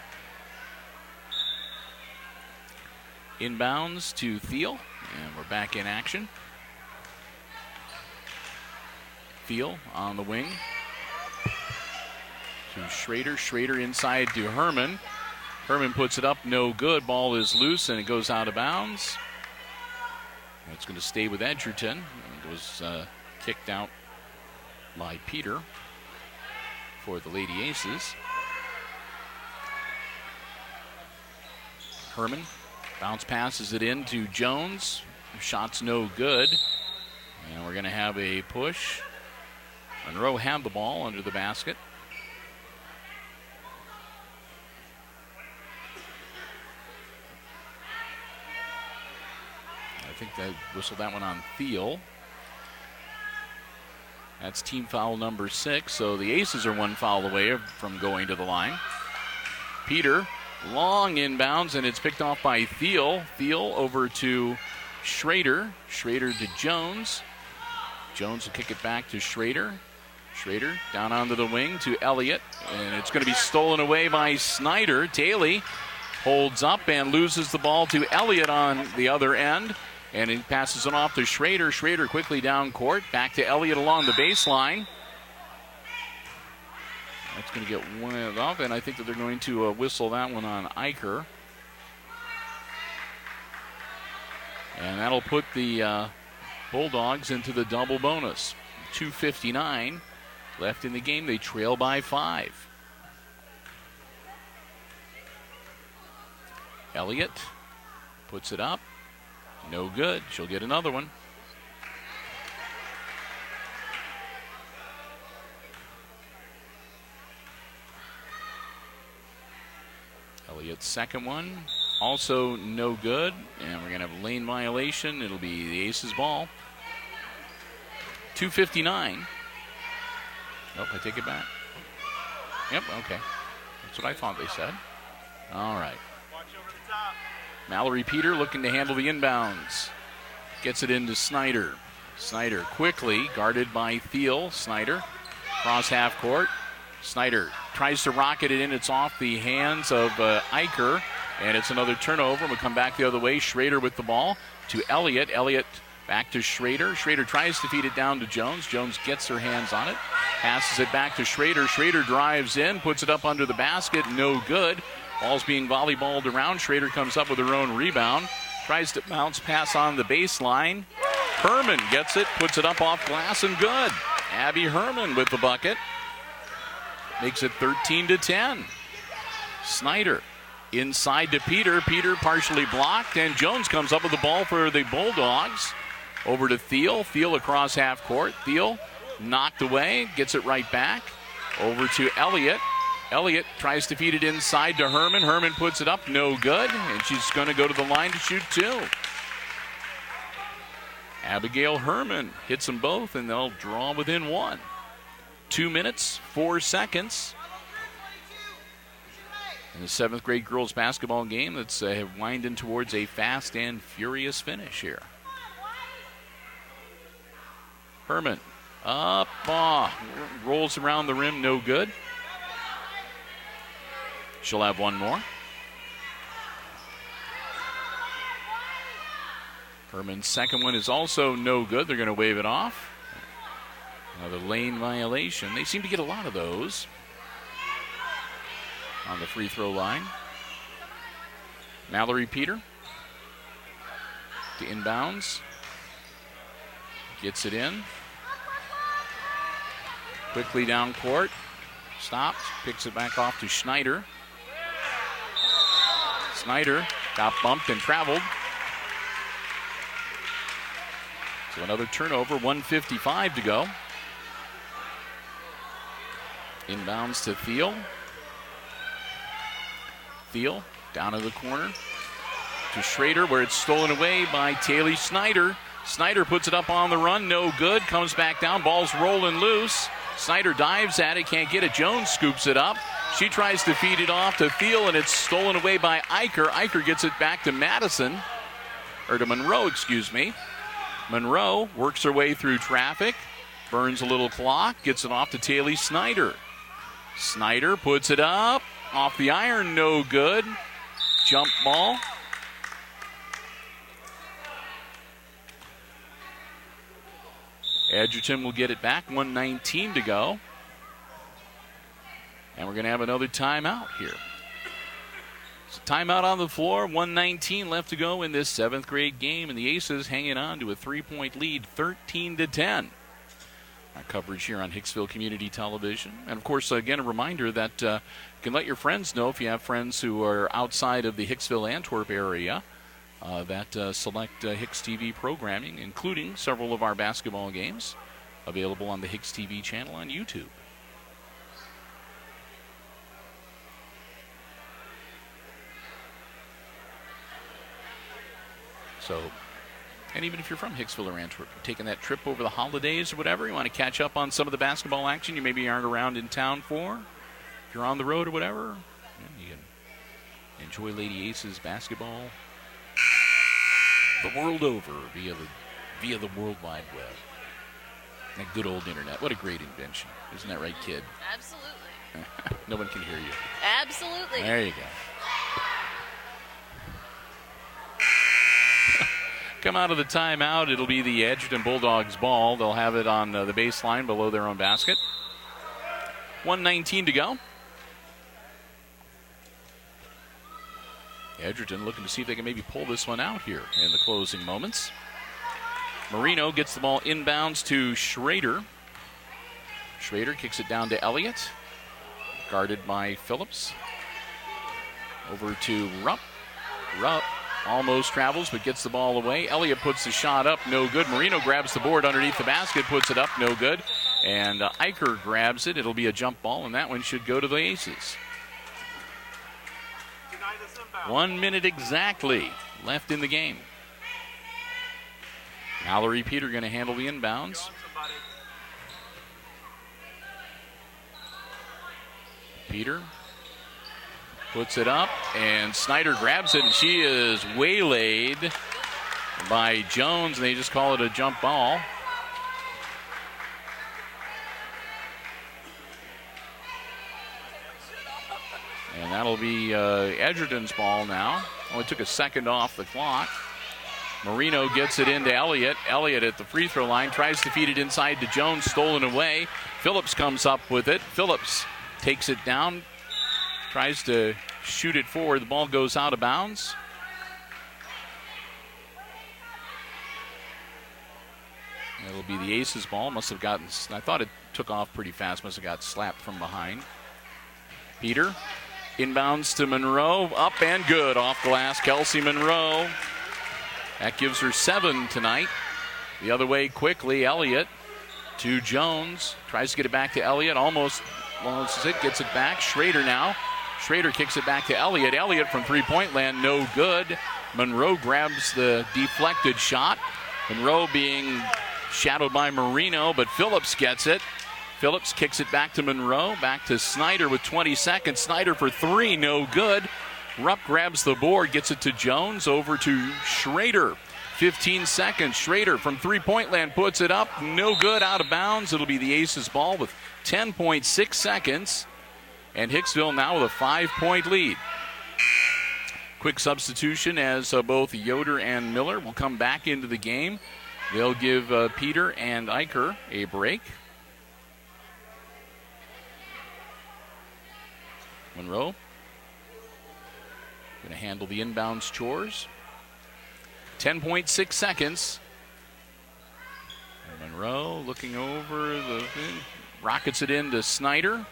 Inbounds to Thiel, and we're back in action. Thiel on the wing to Schrader. Schrader inside to Herman. Herman puts it up, no good. Ball is loose, and it goes out of bounds. It's going to stay with Edgerton. It was kicked out by Peter for the Lady Aces. Herman bounce passes it in to Jones. Shot's no good. And we're going to have a push. Monroe had the ball under the basket. I think they whistled that one on Thiel. That's team foul number 6. So the Aces are one foul away from going to the line. Peter. Long inbounds, and it's picked off by Thiel. Thiel over to Schrader. Schrader to Jones. Jones will kick it back to Schrader. Schrader down onto the wing to Elliott, and it's going to be stolen away by Snyder. Taylor holds up and loses the ball to Elliott on the other end, and he passes it off to Schrader. Schrader quickly down court, back to Elliott along the baseline. That's going to get one off, and I think that they're going to whistle that one on Eicher. And that'll put the Bulldogs into the double bonus. 2:59 left in the game. They trail by 5. Elliott puts it up. No good. She'll get another one. Elliott's second one, also no good, and we're going to have a lane violation. It'll be the Aces ball. 2:59. Oh, I take it back. Yep, okay. That's what I thought they said. All right. Watch over the top. Mallory Peter looking to handle the inbounds. Gets it into Snyder. Snyder quickly guarded by Thiel. Snyder cross half court. Snyder tries to rocket it in. It's off the hands of Eicher, and it's another turnover. We'll come back the other way. Schrader with the ball to Elliott. Elliott back to Schrader. Schrader tries to feed it down to Jones. Jones gets her hands on it. Passes it back to Schrader. Schrader drives in, puts it up under the basket. No good. Ball's being volleyballed around. Schrader comes up with her own rebound. Tries to bounce pass on the baseline. Herman gets it, puts it up off glass, and good. Abby Herman with the bucket. Makes it 13-10. Snyder inside to Peter. Peter partially blocked, and Jones comes up with the ball for the Bulldogs. Over to Thiel. Thiel across half court. Thiel knocked away, gets it right back. Over to Elliott. Elliott tries to feed it inside to Herman. Herman puts it up, no good, and she's going to go to the line to shoot two. Abigail Herman hits them both, and they'll draw within one. 2 minutes, 4 seconds. In the 7th grade girls basketball game that's winding towards a fast and furious finish here. Herman up, rolls around the rim, no good. She'll have one more. Herman's second one is also no good. They're going to wave it off. Another lane violation. They seem to get a lot of those on the free throw line. Mallory Peter to inbounds. Gets it in. Quickly down court. Stops. Picks it back off to Schneider. Snyder got bumped and traveled. So another turnover, 1:55 to go. Inbounds to Thiel. Thiel down in the corner to Schrader, where it's stolen away by Taylor Snyder. Snyder puts it up on the run, no good. Comes back down, ball's rolling loose. Snyder dives at it, can't get it. Jones scoops it up. She tries to feed it off to Thiel, and it's stolen away by Eicher. Eicher gets it back to Madison, or to Monroe, excuse me. Monroe works her way through traffic, burns a little clock, gets it off to Taylor Snyder. Snyder puts it up, off the iron, no good. Jump ball. Edgerton will get it back, 1:19 to go. And we're going to have another timeout here. So timeout on the floor, 1:19 left to go in this 7th grade game, and the Aces hanging on to a 3-point lead, 13-10. Our coverage here on Hicksville Community Television. And, of course, again, a reminder that you can let your friends know if you have friends who are outside of the Hicksville, Antwerp area that select HIX-TV programming, including several of our basketball games available on the HIX-TV channel on YouTube. So, and even if you're from Hicksville or Antwerp, you're taking that trip over the holidays or whatever, you want to catch up on some of the basketball action you maybe aren't around in town for, if you're on the road or whatever, you can enjoy Lady Aces basketball the world over via the World Wide Web. That good old internet. What a great invention. Isn't that right, kid? Absolutely. No one can hear you. Absolutely. There you go. Come out of the timeout. It'll be the Edgerton Bulldogs ball. They'll have it on the baseline below their own basket. 1:19 to go. Edgerton looking to see if they can maybe pull this one out here in the closing moments. Marino gets the ball inbounds to Schrader. Schrader kicks it down to Elliott. Guarded by Phillips. Over to Rupp. Rupp almost travels but gets the ball away. Elliott puts the shot up, no good. Marino grabs the board underneath the basket, puts it up, no good. And Eicher grabs it. It'll be a jump ball, and that one should go to the Aces. 1 minute exactly left in the game. Mallory Peter going to handle the inbounds. Peter puts it up, and Snyder grabs it, and she is waylaid by Jones. They just call it a jump ball. And that'll be Edgerton's ball now. Only took a second off the clock. Marino gets it into Elliott. Elliott at the free throw line tries to feed it inside to Jones, stolen away. Phillips comes up with it. Phillips takes it down, tries to shoot it forward. The ball goes out of bounds. It'll be the Aces ball. Must have gotten, I thought it took off pretty fast. Must have got slapped from behind. Peter inbounds to Monroe. Up and good off glass. Kelsey Monroe. That gives her 7 tonight. The other way quickly. Elliott to Jones. Tries to get it back to Elliott. Almost it. Gets it back. Schrader now. Schrader kicks it back to Elliott. Elliott from three-point land. No good. Monroe grabs the deflected shot. Monroe being shadowed by Marino, but Phillips gets it. Phillips kicks it back to Monroe. Back to Snyder with 20 seconds. Snyder for 3. No good. Rupp grabs the board, gets it to Jones, over to Schrader. 15 seconds. Schrader from three-point land puts it up. No good, out of bounds. It'll be the Aces ball with 10.6 seconds. And Hicksville now with a 5-point lead. Quick substitution as both Yoder and Miller will come back into the game. They'll give Peter and Eicher a break. Monroe going to handle the inbounds chores. 10.6 seconds. And Monroe looking over the thing. Rockets it into Snyder.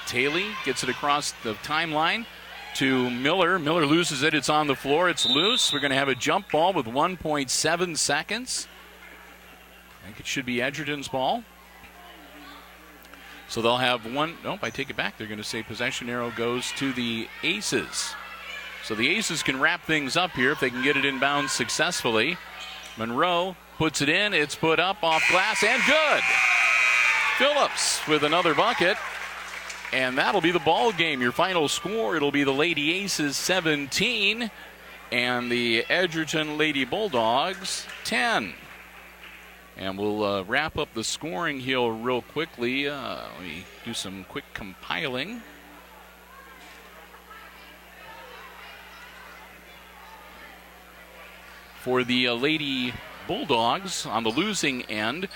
Taylor gets it across the timeline to Miller. Miller loses it. It's on the floor. It's loose. We're going to have a jump ball with 1.7 seconds. I think it should be Edgerton's ball. So they'll have one. Nope, I take it back. They're going to say possession arrow goes to the Aces. So the Aces can wrap things up here if they can get it inbounds successfully. Monroe puts it in. It's put up off glass and good. Phillips with another bucket. And that'll be the ball game. Your final score, it'll be the Lady Aces 17 and the Edgerton Lady Bulldogs 10. And we'll wrap up the scoring here real quickly. Let me do some quick compiling. For the Lady Bulldogs on the losing end,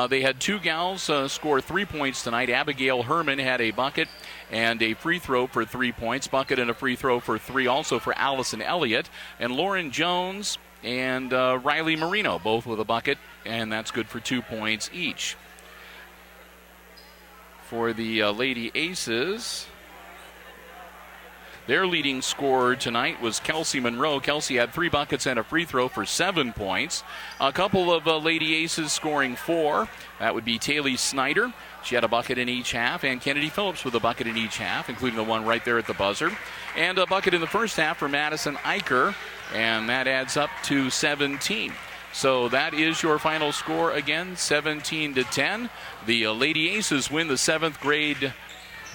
they had 2 gals score 3 points tonight. Abigail Herman had a bucket and a free throw for 3 points. Bucket and a free throw for 3 also for Allison Elliott. And Lauren Jones and Riley Marino both with a bucket, and that's good for 2 points each. For the Lady Aces, their leading scorer tonight was Kelsey Monroe. Kelsey had 3 buckets and a free throw for 7 points. A couple of Lady Aces scoring 4. That would be Taylor Snyder. She had a bucket in each half, and Kennedy Phillips with a bucket in each half, including the one right there at the buzzer. And a bucket in the first half for Madison Eicher, and that adds up to 17. So that is your final score again, 17-10. The Lady Aces win the 7th grade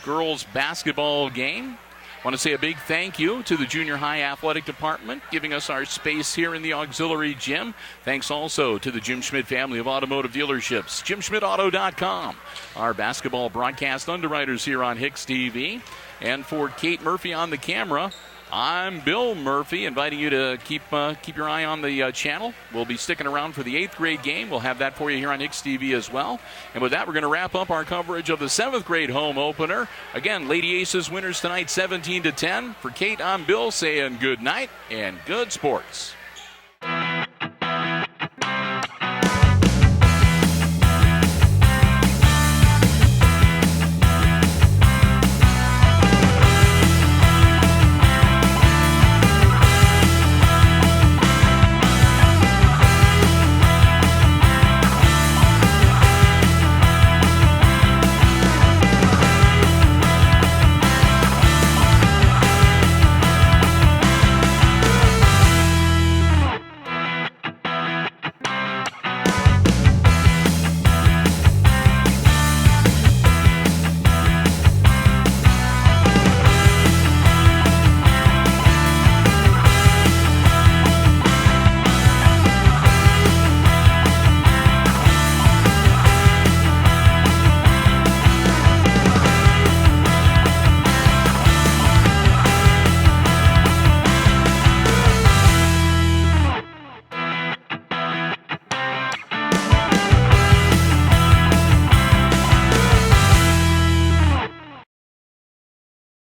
girls basketball game. I want to say a big thank you to the junior high athletic department giving us our space here in the auxiliary gym. Thanks also to the Jim Schmidt family of automotive dealerships, JimSchmidtAuto.com. Our basketball broadcast underwriters here on HIX-TV. And for Kate Murphy on the camera, I'm Bill Murphy, inviting you to keep your eye on the channel. We'll be sticking around for the 8th grade game. We'll have that for you here on HIX-TV as well. And with that, we're going to wrap up our coverage of the 7th grade home opener. Again, Lady Aces winners tonight, 17-10. For Kate, I'm Bill saying good night and good sports.